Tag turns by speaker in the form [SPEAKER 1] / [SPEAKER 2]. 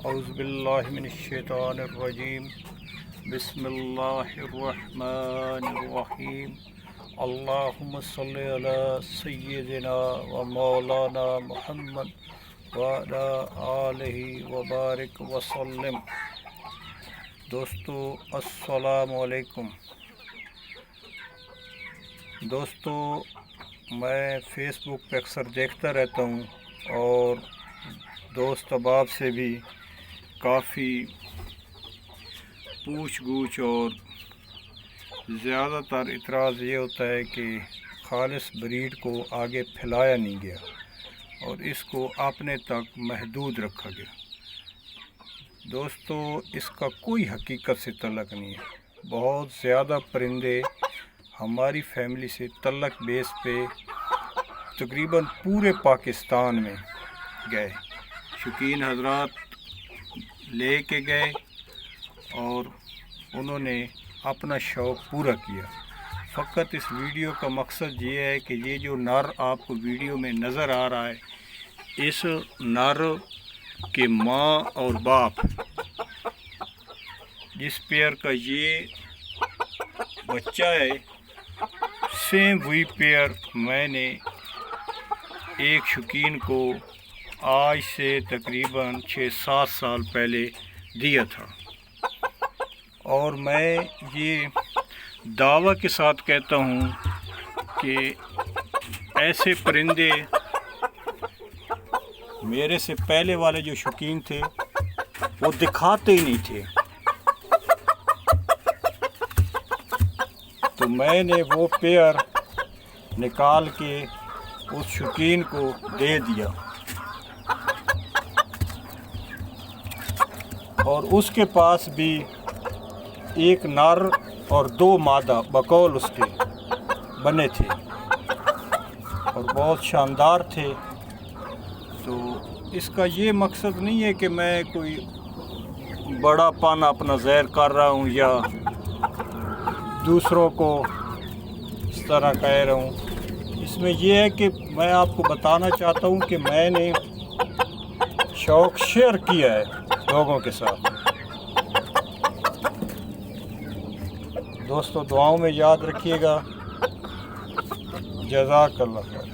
[SPEAKER 1] اعوذ باللہ من الشیطان الرجیم بسم اللہ الرحمن الرحیم اللہم صلی علی سیدنا و مولانا محمد وعلی آلہ وبارک وسلم۔ دوستو السلام علیکم۔ دوستو میں فیس بک پہ اکثر دیکھتا رہتا ہوں اور دوست احباب سے بھی کافی پوچھ گچھ اور زیادہ تر اعتراض یہ ہوتا ہے کہ خالص بریڈ کو آگے پھیلایا نہیں گیا اور اس کو اپنے تک محدود رکھا گیا۔ دوستو اس کا کوئی حقیقت سے تعلق نہیں ہے۔ بہت زیادہ پرندے ہماری فیملی سے تعلق بیس پہ تقریباً پورے پاکستان میں گئے، شوقین حضرات لے کے گئے اور انہوں نے اپنا شوق پورا کیا۔ فقط اس ویڈیو کا مقصد یہ ہے کہ یہ جو نر آپ کو ویڈیو میں نظر آ رہا ہے، اس نر کے ماں اور باپ جس پیئر کا یہ بچہ ہے، سیم وہی پیئر میں نے ایک شوقین کو آج سے تقریباً 6-7 سال پہلے دیا تھا، اور میں یہ دعویٰ کے ساتھ کہتا ہوں کہ ایسے پرندے میرے سے پہلے والے جو شوقین تھے وہ دکھاتے ہی نہیں تھے، تو میں نے وہ پیئر نکال کے اس شوقین کو دے دیا، اور اس کے پاس بھی ایک نر اور 2 مادہ بقول اس کے بنے تھے اور بہت شاندار تھے۔ تو اس کا یہ مقصد نہیں ہے کہ میں کوئی بڑا پن اپنا ظاہر کر رہا ہوں یا دوسروں کو اس طرح کہہ رہا ہوں۔ اس میں یہ ہے کہ میں آپ کو بتانا چاہتا ہوں کہ میں نے شوق شیئر کیا ہے لوگوں کے ساتھ۔ دوستو دعاؤں میں یاد رکھیے گا۔ جزاک اللہ خیر۔